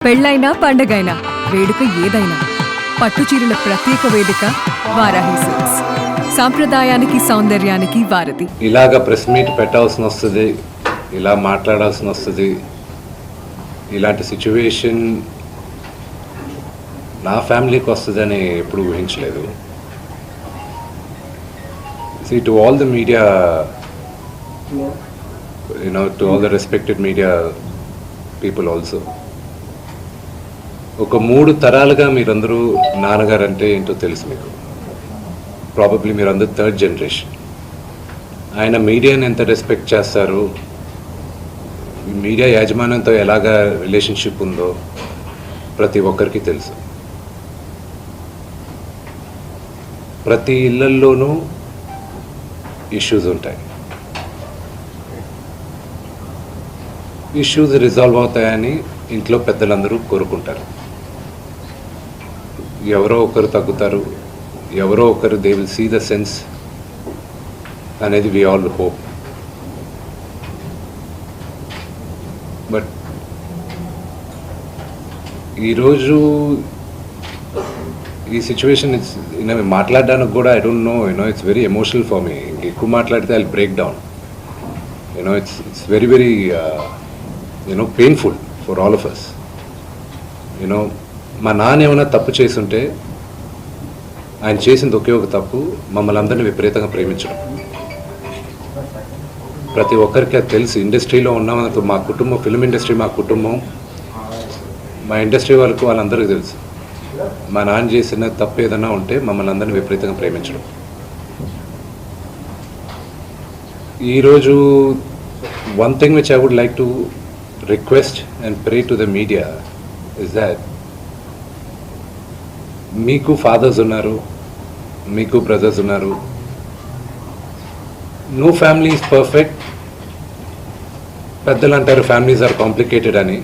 పెళ్ళైనా పండగైనా వేడుక ఏదైనా పట్టుచీరల ప్రత్యేక వేదిక వారాహి సిల్క్స్. సాంప్రదాయానికి సౌందర్యానికి వారధి. ఇలాగ ప్రెస్ మీట్ పెట్టాల్సిన వస్తుంది, ఇలా మాట్లాడాల్సిన వస్తుంది. ఇలాంటి సిచ్యువేషన్ నా ఫ్యామిలీకి వస్తుందని ఎప్పుడు ఊహించలేదు. See, to all the media, to all the respected media people also. ఒక 3 తరాలుగా మీరందరూ నాన్నగారు అంటే ఏంటో తెలుసు మీకు. ప్రాబబ్లీ మీరందరూ 3rd జనరేషన్. ఆయన మీడియాని ఎంత రెస్పెక్ట్ చేస్తారు, మీడియా యాజమాన్యంతో ఎలాగా రిలేషన్షిప్ ఉందో ప్రతి ఒక్కరికి తెలుసు. ప్రతి ఇళ్లల్లోనూ ఇష్యూస్ ఉంటాయి. ఇష్యూస్ రిజాల్వ్ అవుతాయని ఇంట్లో పెద్దలందరూ కోరుకుంటారు. ఎవరో ఒకరు తగ్గుతారు, ఎవరో ఒకరు they will see the sense అనేది వి ఆల్ హోప్. బట్ ఈరోజు ఈ సిచ్యువేషన్ మాట్లాడడానికి కూడా I don't know, it's very emotional for me. ఎక్కువ మాట్లాడితే I break down. It's very very painful for all of us. మా నాన్న ఏమైనా తప్పు చేస్తుంటే ఆయన చేసింది ఒకే ఒక తప్పు, మమ్మల్ని అందరినీ విపరీతంగా ప్రేమించడం. ప్రతి ఒక్కరికి అది తెలుసు. ఇండస్ట్రీలో ఉన్నామని మా కుటుంబం, ఫిల్మ్ ఇండస్ట్రీ మా కుటుంబం, మా ఇండస్ట్రీ వాళ్ళందరికీ తెలుసు. మా నాన్న చేసిన తప్పు ఏదైనా ఉంటే మమ్మల్ని అందరినీ విపరీతంగా ప్రేమించడం. ఈరోజు one thing which I would like to request and pray to the media is that మీకు ఫాదర్స్ ఉన్నారు, మీకు బ్రదర్స్ ఉన్నారు. No family is perfect. పెద్దలు అంటారు ఫ్యామిలీస్ ఆర్ కాంప్లికేటెడ్ అని.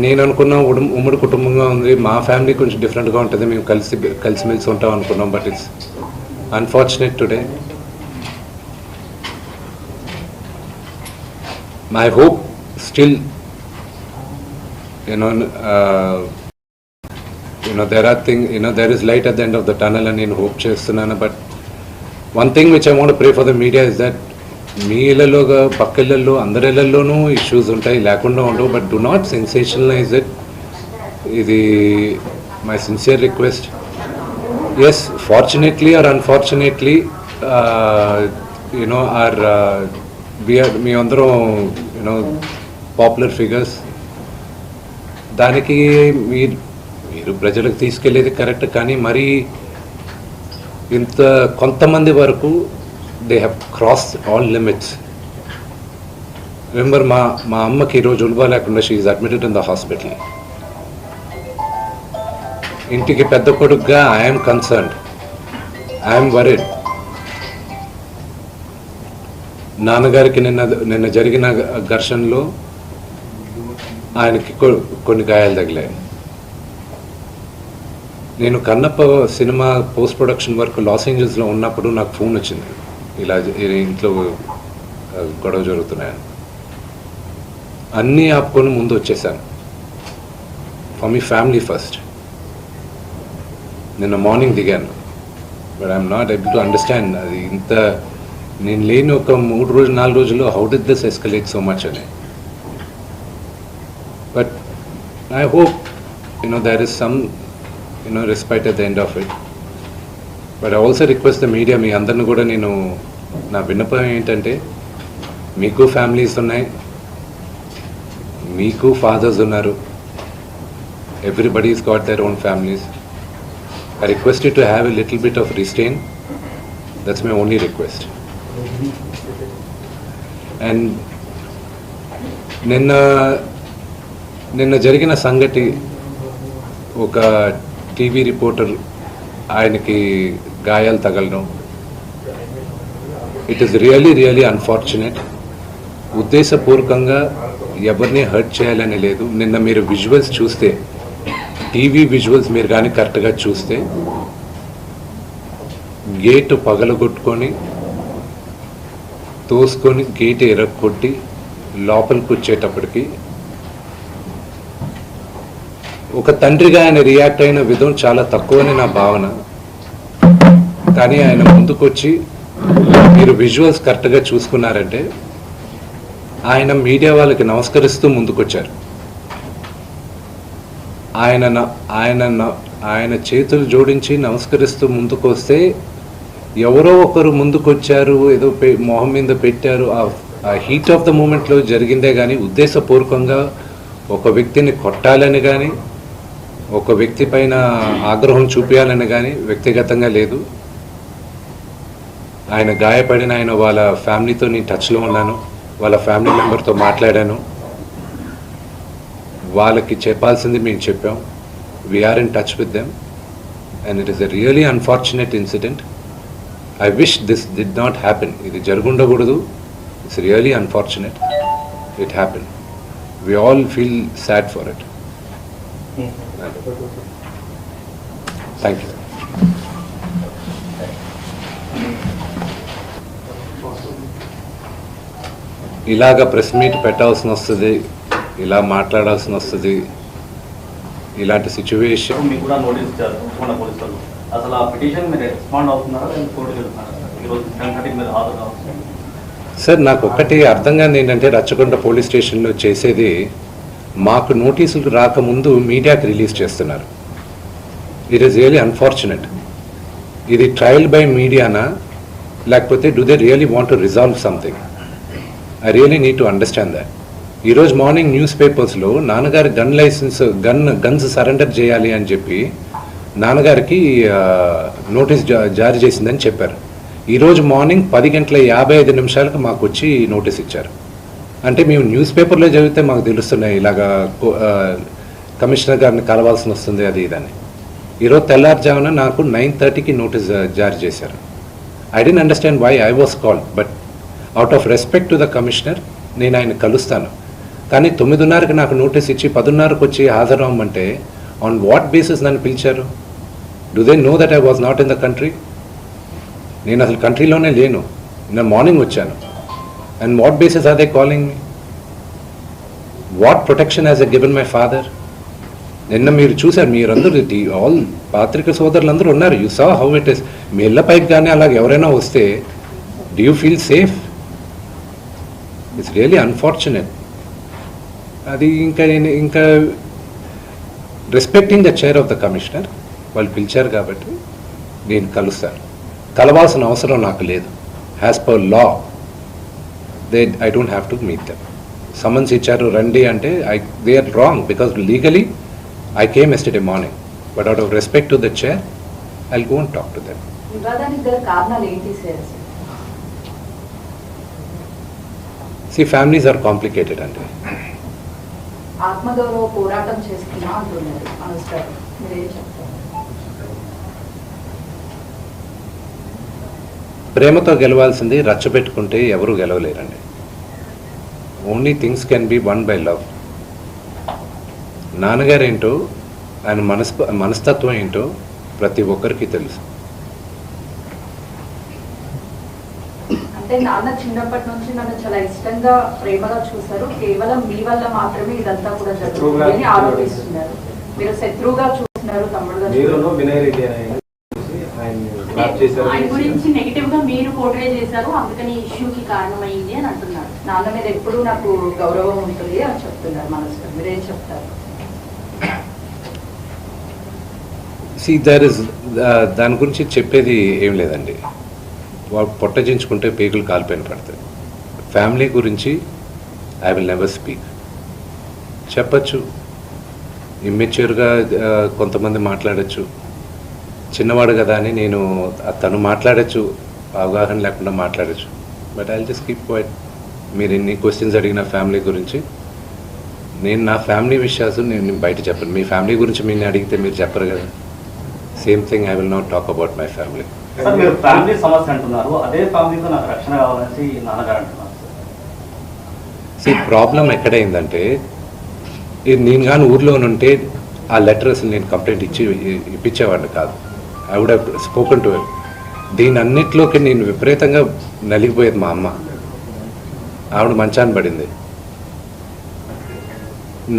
నేను అనుకున్నా ఉమ్మడి కుటుంబంగా ఉంది, మా ఫ్యామిలీ కొంచెం డిఫరెంట్గా ఉంటుంది, మేము కలిసిమెలిసి ఉంటాం అనుకున్నాం. But it's unfortunate today. My hope still there is light at the end of the tunnel అని నేను హోప్ చేస్తున్నాను. But one thing which I want pray for the media is that మీ ఇళ్లలోగా పక్క ఇళ్లలో అందరి ఇళ్లలోనూ ఇష్యూస్ ఉంటాయి, లేకుండా ఉండవు. But do not sensationalize it. ఇది my sincere request. Yes, fortunately or unfortunately మీ అందరం పాపులర్ ఫిగర్స్. దానికి మీరు ప్రజలకు తీసుకెళ్ళేది కరెక్ట్, కానీ మరి ఇంత కొంతమంది వరకు they have cross all limits. Remember, మా అమ్మకి ఈరోజు ఉల్వా లేకుండా she is admitted in the hospital. ఇంటికి పెద్ద కొడుకుగా ఐఎమ్ కన్సర్న్డ్, ఐఎమ్ వరీడ్. నాన్నగారికి నిన్న జరిగిన ఘర్షణలో ఆయనకి కొన్ని గాయాలు తగిలాయి. నేను Kannappa cinema post production work లాస్ ఏంజల్స్లో ఉన్నప్పుడు నాకు ఫోన్ వచ్చింది, ఇలా ఇంట్లో గొడవ జరుగుతున్నాయని. అన్నీ ఆపుకొని ముందు వచ్చేసాను. For me family first. నిన్న మార్నింగ్ దిగాను. But I'm not able to understand అది ఇంత నేను లేని ఒక 3-4 రోజుల్లో how did this escalate so much అని. But I hope there is some respite at the end of it. But I also request the media, మీ అందరిని కూడా నేను నా విన్నపం ఏంటంటే, మీకు ఫ్యామిలీస్ ఉన్నాయి, మీకు ఫాదర్స్ ఉన్నారు, everybody is got their own families. I request you to have a little bit of restraint. That's my only request. And నిన్న జరిగిన సంగతి, ఒక టీవీ రిపోర్టర్ ఆయనకి గాయాలు తగలడం, ఇట్ ఈస్ రియలీ అన్ఫార్చునేట్. ఉద్దేశపూర్వకంగా ఎవరిని హర్ట్ చేయాలని లేదు. నిన్న మీరు విజువల్స్ చూస్తే, టీవీ విజువల్స్ మీరు కానీ కరెక్ట్గా చూస్తే, గేటు పగలగొట్టుకొని తోసుకొని గేట్ ఎరగొట్టి లోపలికి వచ్చేటప్పటికి ఒక తండ్రిగా ఆయన రియాక్ట్ అయిన విధం చాలా తక్కువని నా భావన. కానీ ఆయన ముందుకొచ్చి మీరు విజువల్స్ కరెక్ట్గా చూసుకున్నారంటే ఆయన మీడియా వాళ్ళకి నమస్కరిస్తూ ముందుకొచ్చారు. ఆయన చేతులు జోడించి నమస్కరిస్తూ ముందుకు వస్తే ఎవరో ఒకరు ముందుకొచ్చారు, ఏదో మొహం మీద పెట్టారు. ఆ హీట్ ఆఫ్ ద మూమెంట్లో జరిగిందే కానీ ఉద్దేశపూర్వకంగా ఒక వ్యక్తిని కొట్టాలని కానీ ఒక వ్యక్తి పైన ఆగ్రహం చూపించాలని కానీ వ్యక్తిగతంగా లేదు. ఆయన గాయపడిన ఆయన వాళ్ళ ఫ్యామిలీతో నేను టచ్లో ఉన్నాను, వాళ్ళ ఫ్యామిలీ మెంబర్తో మాట్లాడాను. వాళ్ళకి చెప్పాల్సింది మేము చెప్పాం. We're in touch with them and it is a really unfortunate incident. I wish this did not happen. ఇది జరుగుండకూడదు. It's really unfortunate. It happen. We all feel sad for it. Thank you. ఇలాగ press meet పెట్టాల్సిన వస్తుంది, ఇలా మాట్లాడాల్సిన వస్తుంది. ఇలాంటి situation మీకు కూడా నోటీస్ ఇచ్చారు మన పోలీసులు. అసలు ఆ పిటిషన్ మీరు రెస్పాండ్ అవుతున్నారా కోర్టుకి వెళ్తున్నారా? ఈరోజు సంఘటనకి మీరు హాజరు కావచ్చు. సార్, నాకు ఒక్కటి అర్థం కాదు ఏంటంటే రచ్చకొండ పోలీస్ స్టేషన్లో చేసేది మాకు నోటీసులు రాకముందు మీడియాకి రిలీజ్ చేస్తున్నారు. It is really unfortunate. ఇది ట్రయల్ బై మీడియానా లేకపోతే do they really want to resolve something? I really need to understand that. ఈరోజు మార్నింగ్ న్యూస్ పేపర్స్లో నాన్నగారి గన్స్ సరెండర్ చేయాలి అని చెప్పి నాన్నగారికి నోటీస్ జారీ చేసిందని చెప్పారు. ఈరోజు మార్నింగ్ 10:55 మాకు వచ్చి నోటీస్ ఇచ్చారు. అంటే మేము న్యూస్ పేపర్లో చదివితే మాకు తెలుస్తున్నాయి ఇలాగా కమిషనర్ గారిని కలవాల్సి వస్తుంది అది ఇదని. ఈరోజు తెల్లారుజామున నాకు 9:30కి నోటీస్ జారీ చేశారు. I don't understand why I was called, but out of respect to the commissioner నేను ఆయన కలుస్తాను. కానీ 9:30కి నాకు నోటీస్ ఇచ్చి 10:30కి వచ్చి హాజరవ్వమంటే ఆన్ వాట్ బేసిస్ నన్ను పిలిచారు? Do they know that I was not in the country? నేను అసలు కంట్రీలోనే లేను. నేను మార్నింగ్ వచ్చాను. And what basis are they calling me? What protection has a given my father? నిన్న మీరు చూశారు, మీరందరూ ఆల్ పాత్రిక సోదరులందరూ ఉన్నారు. You saw how it is. మీ ఇళ్ళ పైకి కానీ అలాగ ఎవరైనా వస్తే do you feel safe? It's really unfortunate. అది ఇంకా respecting the chair of the commissioner వాళ్ళు పిలిచారు కాబట్టి నేను కలుస్తాను. కలవాల్సిన అవసరం నాకు లేదు. As per law I don't have to meet them. Summons ఇచ్చారు రండి అంటే they are wrong because legally I came yesterday morning, but out of respect to the chair I will go and talk to them. See, families are complicated అండి. ఆత్మగౌరవ పోరాటం చేస్తున్నా అంటున్నారు అనుష్ఠాన్, మీరేం చెప్తారు? ప్రేమతో గెలవాల్సింది రచ్చబెట్టుకుంటే ఎవరు గెలవలేరండి. Only things can be won by love. నాన్నగారు ఏంటో ఆయన మనస్తత్వం ఏంటో ప్రతి ఒక్కరికి తెలుసు. అంటే నాన్న చిన్నప్పటి నుంచి నన్ను చాలా ఇష్టంగా ప్రేమగా చూశారు, కేవలం మీ వల్ల మాత్రమే ఇదంతా కూడా జరుగుతుంది అని ఆరోపిస్తున్నారు. మీరు శత్రువుగా చూస్తున్నారు, తమ్ముడుగా ఆయన గురించి నెగిటివ్ గా మీరు పోర్ట్రే చేశారు, అందుకని ఇష్యూకి కారణమైంది అని అంటున్నారు. నాన్న మీద ఎప్పుడూ నాకు గౌరవం ఉంటుంది అని చెప్తున్నారు మనసులో. మీరేం చెప్తారు? దాని గురించి చెప్పేది ఏం లేదండి. వాళ్ళు పొట్టజించుకుంటే పేగులు కాలిపోయిన పడతాయి. ఫ్యామిలీ గురించి ఐ విల్ నెవర్ స్పీక్. చెప్పచ్చు, ఇమ్మెచ్యూర్గా కొంతమంది మాట్లాడచ్చు, చిన్నవాడు కదా అని నేను తను మాట్లాడచ్చు, అవగాహన లేకుండా మాట్లాడచ్చు. But I will just keep quiet. మీరు ఎన్ని క్వశ్చన్స్ అడిగిన ఫ్యామిలీ గురించి, నేను నా ఫ్యామిలీ విషయాలు నేను బయట చెప్పను. మీ ఫ్యామిలీ గురించి మీరు అడిగితే మీరు చెప్పరు కదా. Same thing I will not talk about my family. Sir, మీరు ఫ్యామిలీ సమస్య అంటున్నారు, అదే ఫ్యామిలీతో నాకు రక్షణ కావాలని నాన్నగారు అంటున్నారు. ప్రాబ్లం ఎక్కడైందంటే నేను కానీ ఊర్లో ఉంటే ఆ లెటర్ అసలు నేను కంప్లైంట్ ఇప్పించేవాడిని కాదు. I would have spoken to him. దీని అన్నిట్లోకి నేను విపరీతంగా నలిగిపోయేది. మా అమ్మ, ఆవిడ మంచాన్ని పడింది.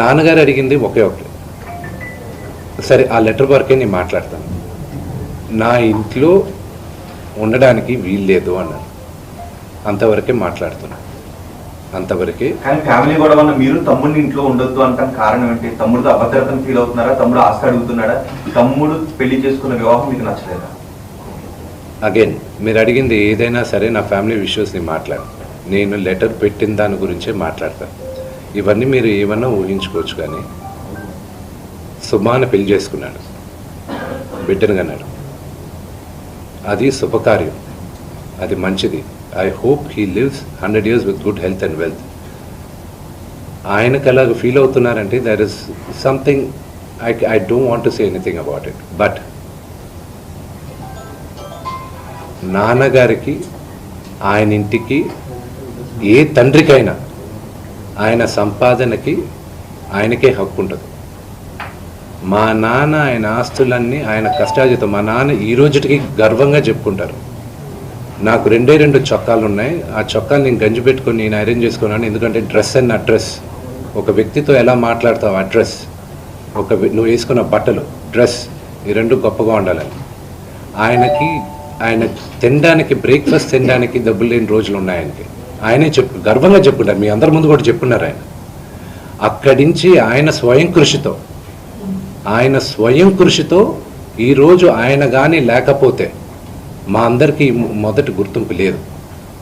నాన్నగారు అడిగింది ఒకే ఒకటి, సరే ఆ లెటర్ వరకే నేను మాట్లాడతాను. నా ఇంట్లో ఉండడానికి వీల్లేదు అన్నాను. అంతవరకే మాట్లాడుతున్నాను, అంతవరకే. కానీ ఫ్యామిలీ గొడవ వల్ల మీరు తమ్ముడిని ఇంట్లో ఉండొద్దు అంటాం కారణం ఏంటి? తమ్ముడితో అభద్రతను ఫీల్ అవుతున్నారా? తమ్ముడు ఆస్తి అడుగుతున్నాడా? తమ్ముడు పెళ్లి చేసుకున్న వివాహం మీకు నచ్చలేదా? అగైన్ మీరు అడిగింది ఏదైనా సరే నా ఫ్యామిలీ ఇష్యూస్ని మాట్లాడు. నేను లెటర్ పెట్టిన దాని గురించే మాట్లాడతాను. ఇవన్నీ మీరు ఏమన్నా ఊహించుకోవచ్చు. కానీ సుమాన పెళ్లి చేసుకున్నాడు, బిడ్డను కన్నాడు. అది శుభకార్యం, అది మంచిది. I hope he lives 100 years with good health and wealth. ఆయనకు అలాగ ఫీల్ అవుతున్నారంటే there is something I don't want to say anything about it. But నాన్నగారికి, ఆయన ఇంటికి, ఏ తండ్రికైనా ఆయన సంపాదనకి ఆయనకే హక్కు ఉంటుంది. మా నాన్న ఆయన ఆస్తులన్నీ ఆయన కష్టార్జితం. మా నాన్న ఈ రోజుకి గర్వంగా చెప్పుకుంటారు. నాకు 2 చొక్కాలు ఉన్నాయి. ఆ చొక్కాలు నేను గంజి పెట్టుకొని నేను అరేంజ్ చేసుకున్నాను. ఎందుకంటే డ్రెస్ అండ్ అడ్రస్, ఒక వ్యక్తితో ఎలా మాట్లాడతావు అడ్రస్, నువ్వు వేసుకున్న బట్టలు, డ్రెస్, ఈ 2 గొప్పగా ఉండాలని. ఆయన తినడానికి, బ్రేక్ఫాస్ట్ తినడానికి డబ్బులు లేని రోజులు ఉన్నాయి ఆయనకి. ఆయనే గర్వంగా చెప్పుకుంటారు. మీ అందరి ముందు కూడా చెప్పున్నారు. ఆయన అక్కడి నుంచి ఆయన స్వయం కృషితో ఈరోజు ఆయన కానీ లేకపోతే మా అందరికీ మొదటి గుర్తింపు లేదు.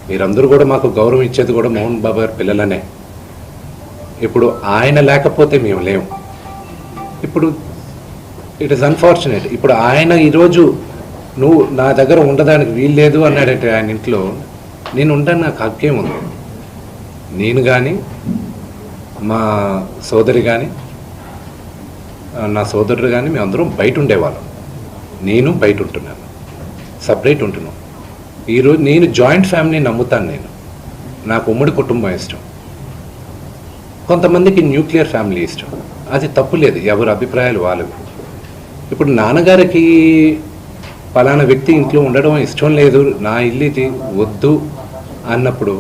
మీరందరూ కూడా మాకు గౌరవం ఇచ్చేది కూడా మోహన్ బాబు గారి పిల్లలనే. ఇప్పుడు ఆయన లేకపోతే మేము లేము. ఇప్పుడు ఇట్ ఈస్ అన్ఫార్చునేట్. ఇప్పుడు ఆయన ఈరోజు నువ్వు నా దగ్గర ఉండడానికి వీల్లేదు అన్నాడంటే ఆయన ఇంట్లో, నేను ఉంటాను, నాకు హక్కేం ఉంది. నేను కానీ, మా సోదరి కానీ, నా సోదరుడు కానీ, మేమందరం బయట ఉండేవాళ్ళం. నేను బయట ఉంటున్నాను, సపరేట్ ఉంటున్నాం. ఈరోజు నేను జాయింట్ ఫ్యామిలీని నమ్ముతాను. నాకు ఉమ్మడి కుటుంబం ఇష్టం. కొంతమందికి న్యూక్లియర్ ఫ్యామిలీ ఇష్టం. అది తప్పులేదు, ఎవరి అభిప్రాయాలు వాళ్ళవి. ఇప్పుడు నాన్నగారికి పలానా వ్యక్తి ఇంట్లో ఉండడం ఇష్టం లేదు, నా ఇల్లు ఇది వద్దు అన్నప్పుడు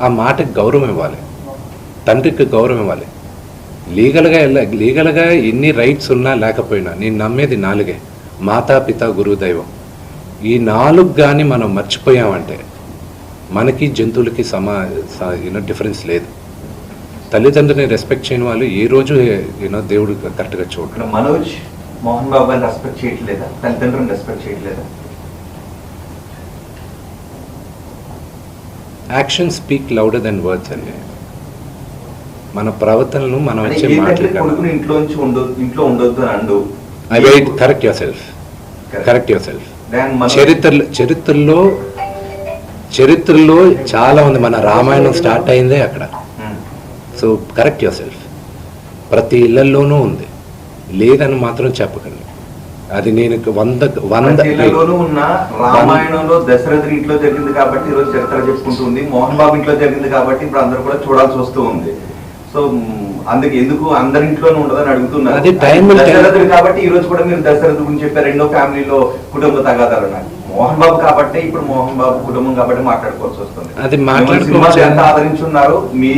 ఆ మాటకి గౌరవం ఇవ్వాలి, తండ్రికి గౌరవం ఇవ్వాలి. లీగల్గా ఎన్ని రైట్స్ ఉన్నా లేకపోయినా నేను నమ్మేది 4: మాతా, పిత, గురువు, దైవం. ఈ 4 కానీ మనం మర్చిపోయామంటే మనకి జంతువులకి డిఫరెన్స్ లేదు. తల్లిదండ్రులని రెస్పెక్ట్ చేయని వాళ్ళు ఏ రోజు దేవుడు కరెక్ట్గా చూడరు. మనోజ్ మోహన్ బాబు గారిని రెస్పెక్ట్ చేయట్లేదా? తల్లిదండ్రులను రెస్పెక్ట్ చేయట్లేదా? Action speak louder than words అండి. మన ప్రవర్తనను మనం వచ్చే మాటలు ఇంట్లో ఉండొద్దు అని అండు. Correct your self. చరిత్రలో చాలా ఉంది. మన రామాయణం స్టార్ట్ అయిందే అక్కడ. So correct your self. ప్రతి ఇళ్లలోనూ ఉంది, లేదని మాత్రం చెప్పకండి. అది నేను 100 ఉన్న రామాయణంలో దశరథుడి ఇంట్లో జరిగింది కాబట్టి ఈరోజు చరిత్ర చెప్పుకుంటుంది. మోహన్ బాబు ఇంట్లో జరిగింది కాబట్టి ఇప్పుడు అందరూ కూడా చూడాల్సి వస్తూ ఉంది. సో అందుకే ఎందుకు అందరి ఇంట్లోనే ఉండదని అడుగుతున్నారు. దశరథుడు కాబట్టి ఈ రోజు కూడా మీరు దశరథుడి గురించి చెప్పారు. 2వ ఫ్యామిలీలో కుటుంబ తగాదాలు ఉన్నాయి. మోహన్ బాబు కాబట్టి ఇప్పుడు మోహన్ బాబు కుటుంబం కాబట్టి మాట్లాడుకోవాల్సి వస్తుంది. అది మాట్లాడుకోవచ్చు. ఎంత ఆదరించున్నారు మీ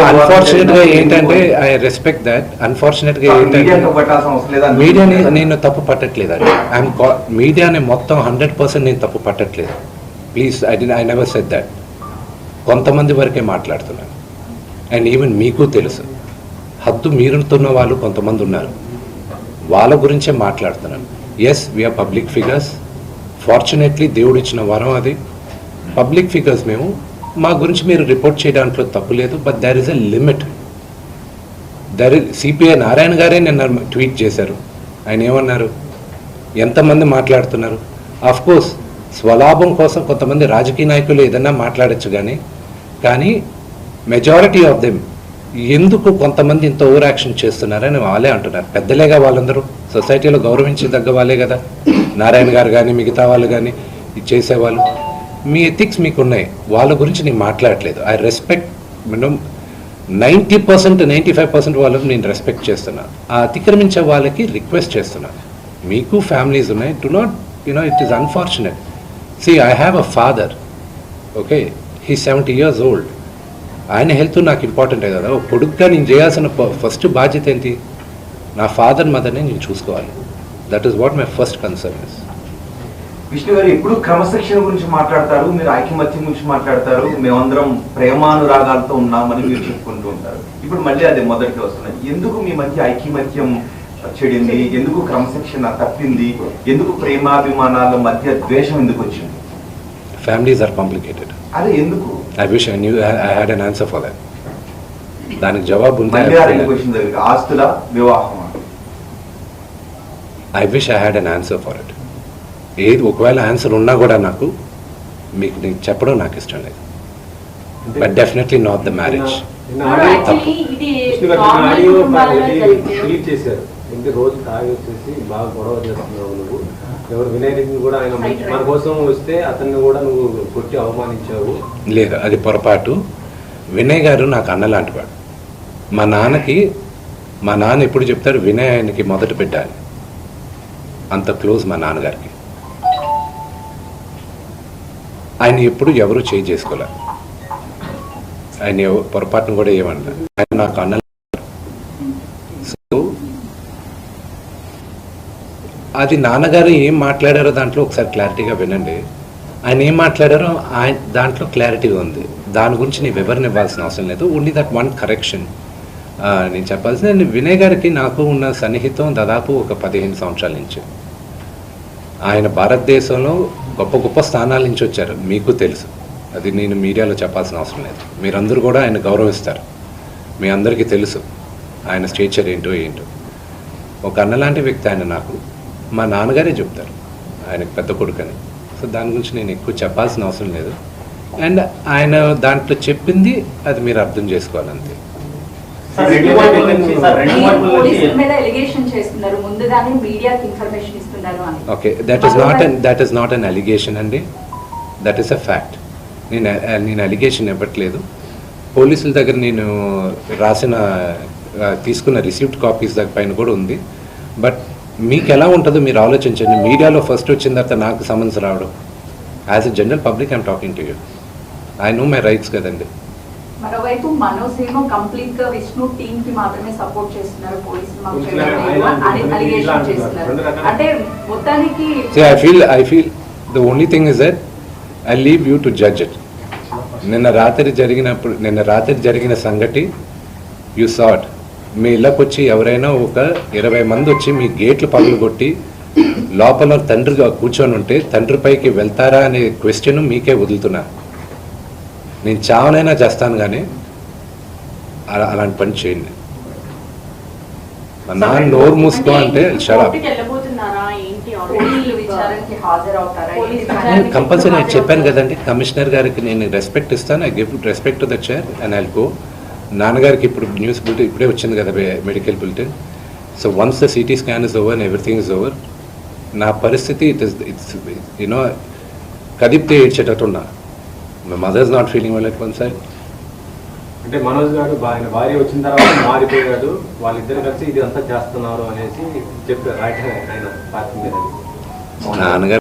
అన్ఫార్చునేట్ గా ఏంటంటే ఐ రెస్పెక్ట్ దట్. అన్ఫార్చునేట్ గా ఏంటంటే మీడియాని నేను తప్పు పట్టట్లేదండి. మీడియాని మొత్తం 100% నేను తప్పు పట్టట్లేదు. Please, I never said that. కొంతమంది వరకే మాట్లాడుతున్నాను. అండ్ ఈవెన్ మీకు తెలుసు, హద్దు మీరుతున్న వాళ్ళు కొంతమంది ఉన్నారు, వాళ్ళ గురించే మాట్లాడుతున్నాను. Yes, we're public figures. Fortunately దేవుడు ఇచ్చిన వరం అది. పబ్లిక్ ఫిగర్స్ మేము. మా గురించి మీరు రిపోర్ట్ చేయడానికి తప్పు లేదు. But there is a limit. CPI Narayana గారే నిన్న ట్వీట్ చేశారు. ఆయన ఏమన్నారు? ఎంతమంది మాట్లాడుతున్నారు? ఆఫ్ కోర్స్ స్వలాభం కోసం కొంతమంది రాజకీయ నాయకులు ఏదన్నా మాట్లాడచ్చు, కానీ మెజారిటీ ఆఫ్ దెమ్ ఎందుకు కొంతమంది ఇంత ఓవర్ యాక్షన్ చేస్తున్నారని వాళ్ళే అంటున్నారు. పెద్దలేగా వాళ్ళందరూ, సొసైటీలో గౌరవించదగ్గ వాళ్ళే కదా. నారాయణ గారు కానీ మిగతా వాళ్ళు కానీ ఇది చేసేవాళ్ళు. మీ ఎథిక్స్ మీకు ఉన్నాయి, వాళ్ళ గురించి నేను మాట్లాడట్లేదు. ఐ రెస్పెక్ట్ 90%, 95% వాళ్ళకి నేను రెస్పెక్ట్ చేస్తున్నాను. ఆ అతిక్రమించే వాళ్ళకి రిక్వెస్ట్ చేస్తున్నాను, మీకు ఫ్యామిలీస్ ఉన్నాయి. Do not it is unfortunate. See, I have a father, okay? He's 70 years old. ఆయన హెల్త్ నాకు ఇంపార్టెంటే కదా. కొడుకుగా నేను చేయాల్సిన ఫస్ట్ బాధ్యత ఏంటి? నా ఫాదర్ మదర్ని నేను చూసుకోవాలి. That is what my first concern is. Vishnu గారు ఎప్పుడు క్రమశిక్షణ గురించి మాట్లాడతారు, మీరు ఐకమత్యం గురించి మాట్లాడతారు, మేమందరం ప్రేమానురాగాలతో ఉన్నామని మీరు చెప్పుకుంటూ ఉంటారు. ఇప్పుడు మళ్ళీ అదే మొదటికి వస్తున్నది. ఎందుకు మీ మధ్య ఐకమత్యం చెడింది? ఎందుకు క్రమశిక్షణ తప్పింది? ఎందుకు ప్రేమాభిమానాల మధ్య ద్వేషం ఎందుకు వచ్చింది? Families are complicated. అదే ఎందుకు? I wish I knew I had an answer for that. దానికి జవాబు ఉంది. ఆస్తుల వివాహం. I wish I had an answer for it. ఏది ఒకవేళ ఆన్సర్ ఉన్నా కూడా నాకు నీకు చెప్పడం నాకు ఇష్టం లేదు. But definitely not the marriage. చేశారు ఇంటి రోజు తాగి వచ్చేసి బాగా గొడవ చేస్తున్నావు నువ్వు. ఎవరు వినయ్ కూడా ఆయన మన కోసం వస్తే అతన్ని కూడా నువ్వు కొట్టి అవమానించావు. లేదు, అది పొరపాటు. వినయ్ గారు నాకు అన్న లాంటి వాడు. మా నాన్న ఎప్పుడు చెప్తారు, వినయ్ ఆయనకి మొదట పెట్టాలి. అంత క్లోజ్ మా నాన్నగారికి. ఆయన ఎప్పుడు ఎవరు చేయి చేసుకోలేదు. ఆయన పొరపాటును కూడా ఏమన్నా. ఆయన నాకు అన్న. సో అది నాన్నగారు ఏం మాట్లాడారో దాంట్లో ఒకసారి క్లారిటీగా వినండి. ఆయన ఏం మాట్లాడారో ఆయన దాంట్లో క్లారిటీగా ఉంది. దాని గురించి నేను వివరణ ఇవ్వాల్సిన అవసరం లేదు. ఓన్లీ దట్ వన్ కరెక్షన్ నేను చెప్పాల్సింది. వినయ్ గారికి నాకు ఉన్న సన్నిహితం దాదాపు ఒక 15 సంవత్సరాల నుంచి. ఆయన భారతదేశంలో గొప్ప గొప్ప స్థానాల నుంచి వచ్చారు, మీకు తెలుసు. అది నేను మీడియాలో చెప్పాల్సిన అవసరం లేదు. మీరందరూ కూడా ఆయన గౌరవిస్తారు. మీ అందరికీ తెలుసు ఆయన స్టేచర్ ఏంటో. ఒక అన్నలాంటి వ్యక్తి ఆయన. నాకు మా నాన్నగారే చెప్తారు ఆయనకు పెద్ద కొడుకని. సో దాని గురించి నేను ఎక్కువ చెప్పాల్సిన అవసరం లేదు. అండ్ ఆయన దాంట్లో చెప్పింది అది మీరు అర్థం చేసుకోవాలంతే. Okay, that is not an allegation అండి. That is a fact. నేను అలిగేషన్ ఇవ్వట్లేదు. పోలీసుల దగ్గర నేను తీసుకున్న రిసీప్ట్ కాపీస్ దగ్గర పైన కూడా ఉంది. బట్ మీకు ఎలా ఉంటుందో మీరు ఆలోచించండి. మీడియాలో ఫస్ట్ వచ్చిన తర్వాత నాకు సమన్స్ రావడం. As a general public I'm talking to you. I know my rights కదండి. మరోవైపు మనోజ్ ఏమో కంప్లీట్ గా విష్ణు టీమ్ కి మాత్రమే సపోర్ట్ చేస్తున్నారు, పోలీసులు అలిగేషన్ చేస్తున్నారు. అంటే మొత్తానికి I feel the only thing is that I leave you to judge it. నిన్న రాత్రి జరిగిన సంగతి యూ సాట్. మీ ఇళ్ళకి వచ్చి ఎవరైనా ఒక 20 మంది వచ్చి మీ గేట్లు పగలు కొట్టి లోపల తండ్రిగా కూర్చొని ఉంటే తండ్రిపైకి వెళ్తారా అనే క్వశ్చన్ మీకే వదులుతున్నా. నేను చావనైనా చేస్తాను కానీ అలాంటి పని చేయండి. నా నోరు మూసుకో అంటే కంపల్సరీ నేను చెప్పాను కదండి. కమిషనర్ గారికి నేను రెస్పెక్ట్ ఇస్తాను. I give respect to the chair and I'll go. నాన్నగారికి ఇప్పుడు న్యూస్ బులెటిన్ ఇప్పుడే వచ్చింది కదా, medical bulletin. So once the CT scan is over and everything is over, నా పరిస్థితి ఇట్స్ యూనో కదిపితే ఏడ్చేటట్టున్నా. My mother is not feeling well at one side. అంటే మనోజ్ గారు ఆయన భార్య వచ్చిన తర్వాత మారిపోయాడు, వాళ్ళిద్దరు కలిసి ఇది అంతా చేస్తున్నారు అనేసి చెప్పారు ఆయన పార్టీ మీద. నాన్నగారు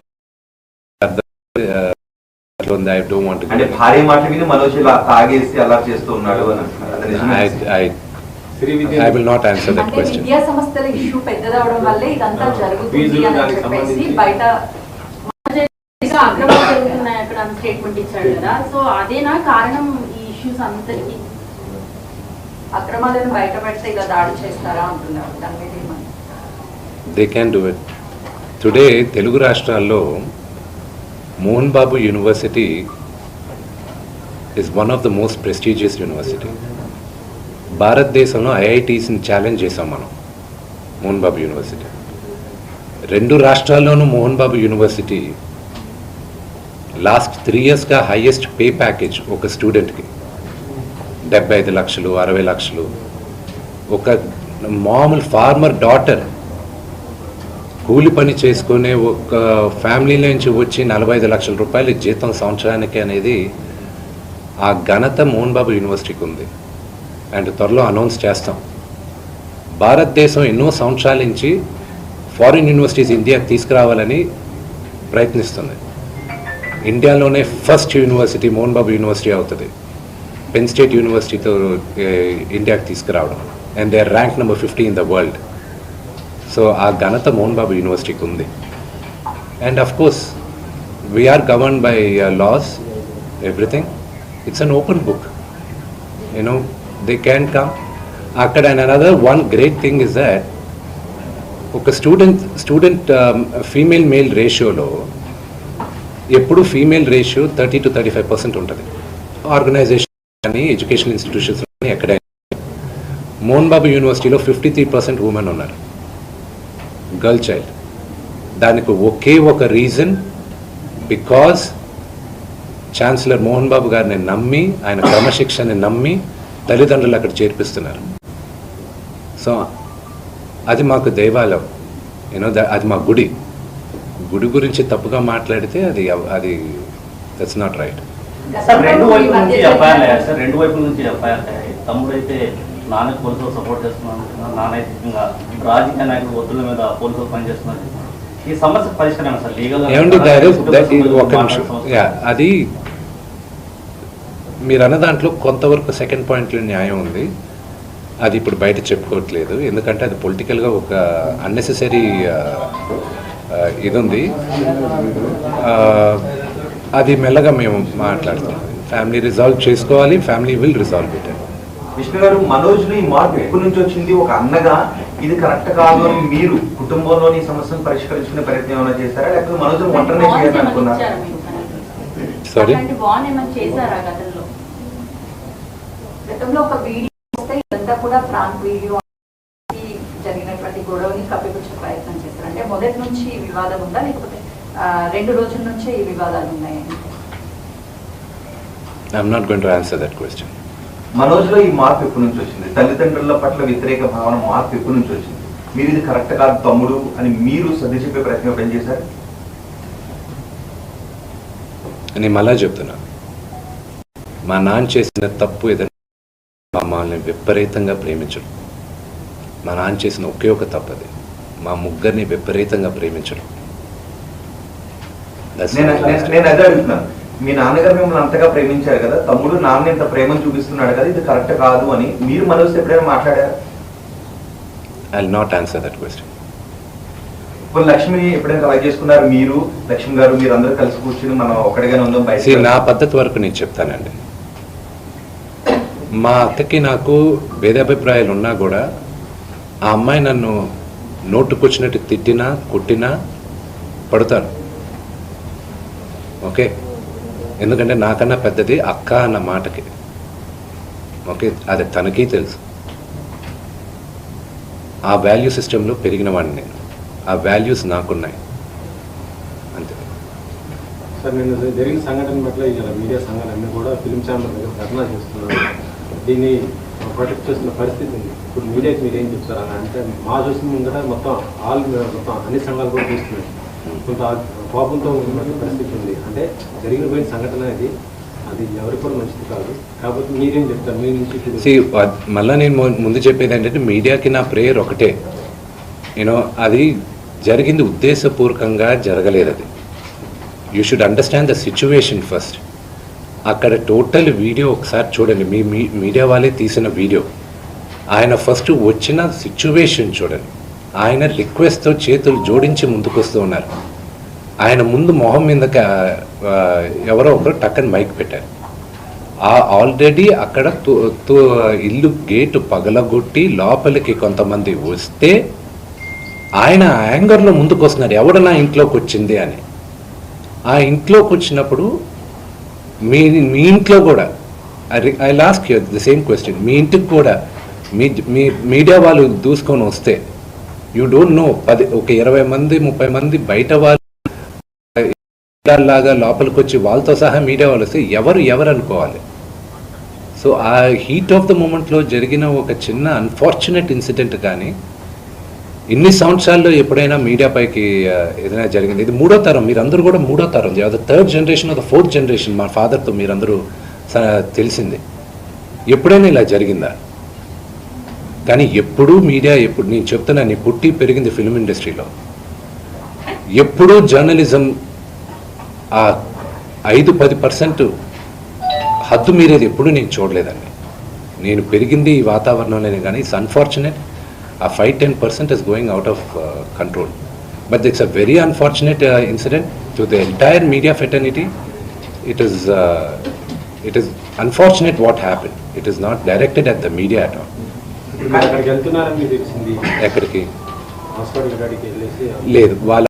అంటే భార్య మాట విని మనోజ్ ఇలా తాగేసి అలా చేస్తూ ఉన్నాడు అని. I will not answer that question. విద్యా సంస్థల ఇష్యూ పెద్దదవడం వల్లే ఇదంతా జరుగుతుంది అని చెప్పేసి బయట అక్రమాలు జరుగుతున్నాయి అక్కడ స్టేట్మెంట్ ఇచ్చాడు కదా. సో అదేనా కారణం ఈ ఇష్యూస్ అంతటికి? అక్రమాలను బయట పెడితే ఇలా దాడి చేస్తారా అంటున్నారు. దాని మీద ఏమని? They can do it. Today Telugu రాష్ట్రాల్లో Mohan Babu university is one of the most prestigious university. భారతదేశంలో ఐఐటీస్ని ఛాలెంజ్ చేసాం మనం మోహన్ బాబు యూనివర్సిటీ. 2 రాష్ట్రాల్లోనూ మోహన్ బాబు యూనివర్సిటీ లాస్ట్ 3 yearsగా హైయెస్ట్ పే ప్యాకేజ్ ఒక స్టూడెంట్కి 75 లక్షలు 60 లక్షలు. ఒక మామూలు ఫార్మర్ డాటర్ కూలి పని చేసుకునే ఒక ఫ్యామిలీ నుంచి వచ్చి 45 లక్షల రూపాయలు జీతం సంవత్సరానికి అనేది ఆ ఘనత మోహన్ బాబు యూనివర్సిటీకి ఉంది. అండ్ త్వరలో అనౌన్స్ చేస్తాం. భారతదేశం ఎన్నో సంవత్సరాల నుంచి ఫారిన్ యూనివర్సిటీస్ ఇండియాకి తీసుకురావాలని ప్రయత్నిస్తుంది. ఇండియాలోనే first university Mohan Babu university అవుతుంది. పెన్ స్టేట్ యూనివర్సిటీతో ఇండియాకి తీసుకురావడం. And they are rank number 50 in the world. So ఆ ఘనత మోహన్ బాబు యూనివర్సిటీకి ఉంది. And of course we're govern by laws, everything. It's an open book, you know, they can come అక్కడ. And another one great thing is that ఒక student female male రేషియోలో ఎప్పుడు female ratio 30 to 35% ఉంటుంది. Organisation కానీ ఎడ్యుకేషనల్ ఇన్స్టిట్యూషన్స్ కానీ ఎక్కడైనా. మోహన్ బాబు యూనివర్సిటీలో 53% women ఉన్నారు, గర్ల్ చైల్డ్. దానికి ఒకే ఒక reason, because chancellor Mohan Babu గారిని నమ్మి, ఆయన క్రమశిక్షణని నమ్మి తల్లిదండ్రులు అక్కడ చేర్పిస్తున్నారు. సో అది మాకు దైవాలయం, యూనో, అది మా గుడి. గుడి గురించి తప్పుగా మాట్లాడితే అది దట్స్ నాట్ రైట్. సార్ రెండు వైపుల నుంచి ఎఫ్ఐఆర్ అయ్యారు సార్, రెండు వైపుల నుంచి ఎఫ్ఐఆర్ అయ్యాయి. తమ్ముడు అయితే నాన్నకు పోలీసులు సపోర్ట్ చేస్తున్నాను, నానైతికంగా రాజకీయ నాయకులు ఒత్తుల మీద పోలీసులు పనిచేస్తున్నారు. ఈ సమస్య పరిష్కారం సార్ లీగల్ ఒక నిమిషం. అది మీరు అన్న దాంట్లో కొంతవరకు సెకండ్ పాయింట్లో న్యాయం ఉంది. అది ఇప్పుడు బయట చెప్పుకోవట్లేదు, ఎందుకంటే అది పొలిటికల్గా ఒక అన్నెసెసరీ ఇది ఉంది. అది మెల్లగా మేము మాట్లాడుతాం. ఫ్యామిలీ రిజాల్వ్ చేసుకోవాలి, family will resolve it. Vishnu గారు, మనోజ్లో ఈ మార్పు ఎక్కడి నుంచి వచ్చింది? ఒక అన్నగా ఇది కరెక్ట్ కాదు అని మీరు కుటుంబంలోని సమస్యను పరిష్కరించుకునే ప్రయత్నం ఏమైనా చేశారా, లేకపోతే మనోజ్ ఒంటరినే చేయాలనుకున్నారా? సారీ, గతంలో ఒక వీడియో వస్తే ఇదంతా కూడా ప్రాంక్ వీడియో జరిగినటువంటి గొడవని కప్పిపుచ్చే ప్రయత్నం చేస్తారు. అంటే మొదటి నుంచి ఈ వివాదం ఉందా, లేకపోతే 2 రోజుల నుంచే ఈ వివాదాలు ఉన్నాయండి? I'm not going to answer that question. మనోజ్లో ఈ మార్పు ఎప్పటి నుంచి వచ్చింది? తల్లిదండ్రుల పట్ల వ్యతిరేక భావన మార్పు ఎప్పటి నుంచి వచ్చింది? మీరు ఇది కరెక్ట్ కాదు తమ్ముడు అని మీరు సర్ది చెప్పే ప్రయత్నం ఎప్పుడేం చేశారు? నేను మళ్ళా చెప్తున్నా, మా నాన్న చేసిన తప్పు ఏదైనా మమ్మల్ని విపరీతంగా ప్రేమించడం. మా నాన్న చేసిన ఒకే ఒక తప్పు అది, మా ముగ్గురిని విపరీతంగా ప్రేమించడం. నేను అదే అడుగుతున్నాను, మీ నాన్నగారు మిమ్మల్ని అంతగా ప్రేమించారు కదా, తమ్ముడు నాన్న ఇంత ప్రేమను చూపిస్తున్నాడు కదా, ఇది కరెక్ట్ కాదు అని మీరు మనోజ్ ఎప్పుడైనా మాట్లాడారు? I will not answer that question. ఇప్పుడు లక్ష్మిని ఎప్పుడైనా అలా చేసుకున్నారు మీరు, లక్ష్మి గారు, మీరు అందరూ కలిసి కూర్చుని మనం ఒక్కడిగానే ఉందాం బయట? నా పద్ధతి వరకు నేను చెప్తానండి. మా అక్కకి నాకు భేదాభిప్రాయాలు ఉన్నా కూడా ఆ అమ్మాయి నన్ను నోటుకొచ్చినట్టు తిట్టినా కొట్టినా పడతాను. ఓకే, ఎందుకంటే నాకన్నా పెద్దది అక్క అన్న మాటకి. ఓకే, అది తనకి తెలుసు. ఆ వాల్యూ సిస్టంలో పెరిగిన వాడిని నేను, ఆ వాల్యూస్ నాకున్నాయి అంతే. సార్, నేను జరిగిన సంఘటన పట్ల ఇలా మీడియా సంఘాలన్నీ కూడా ఫిలిం ఛాంబర్ దగ్గర ధర్నా చేస్తున్నారు. దీన్ని ప్రొటెక్ట్ చేస్తున్న పరిస్థితి ఉంది. ఇప్పుడు మీడియాకి మీరు ఏం చెప్తారు అని అంటే, మా చూసిన ముందర మొత్తం అన్ని సంఘాలు కూడా చూస్తున్నాయి. కొంత కోపంతో ఉన్న పరిస్థితి ఉంది. అంటే జరిగిపోయిన సంఘటన అది ఎవరికి కూడా మంచిది కాదు. కాబట్టి మీరేం చెప్తారు మీ నుంచి? మళ్ళీ నేను ముందు చెప్పేది ఏంటంటే, మీడియాకి నా ప్రేయర్ ఒకటే, యూనో, అది జరిగింది ఉద్దేశపూర్వకంగా జరగలేదు. అది you should understand the situation first. అక్కడ టోటల్ వీడియో ఒకసారి చూడండి, మీ మీడియా వాళ్ళే తీసిన వీడియో. ఆయన ఫస్ట్ వచ్చిన సిచ్యువేషన్ చూడండి. ఆయన రిక్వెస్ట్తో చేతులు జోడించి ముందుకు వస్తూ ఉన్నారు. ఆయన ముందు మొహం మీద ఎవరో ఒకరు టక్కని మైక్ పెట్టారు. ఆల్రెడీ అక్కడ ఇల్లు గేటు పగలగొట్టి లోపలికి కొంతమంది వస్తే ఆయన యాంగర్లో ముందుకు వస్తున్నారు, ఎవడు నా ఇంట్లోకి వచ్చింది అని. ఆ ఇంట్లోకి వచ్చినప్పుడు మీ ఇంట్లో కూడా, I last you the same question, మీ ఇంటికి కూడా మీ మీడియా వాళ్ళు దూసుకొని వస్తే, యూ డోంట్ నో, ఒక 20 మంది 30 మంది బయట వాళ్ళు లాగా లోపలికి వచ్చి వాళ్ళతో సహా మీడియా వాళ్ళు వస్తే ఎవరు అనుకోవాలి. సో ఆ హీట్ ఆఫ్ ద మూమెంట్లో జరిగిన ఒక చిన్న అన్ఫార్చునేట్ ఇన్సిడెంట్ కానీ ఇన్ని సంవత్సరాల్లో ఎప్పుడైనా మీడియా పైకి ఏదైనా జరిగింది? ఇది 3వ తరం, మీరందరూ కూడా 3వ తరం, the 3rd generation of the 4th generation. మా ఫాదర్తో మీరందరూ తెలిసింది. ఎప్పుడైనా ఇలా జరిగిందా? కానీ ఎప్పుడూ మీడియా, నేను చెప్తున్నాను, పుట్టి పెరిగింది ఫిల్మ్ ఇండస్ట్రీలో, ఎప్పుడూ జర్నలిజం ఆ 5-10% హద్దు మీరేది ఎప్పుడూ నేను చూడలేదండి. నేను పెరిగింది ఈ వాతావరణంలోనే. కానీ ఇట్స్ అన్ఫార్చునేట్ ఆ 5-10% is going out of control. But it's a very unfortunate incident to the entire media fraternity. It is unfortunate what happened. It is not directed at the media at all. ఇప్పుడు మీరు అక్కడికి వెళ్తున్నారని మీకు తెలిసింది, ఎక్కడికి hospital కాడికి వెళ్ళేసి లేదు, వాళ్ళ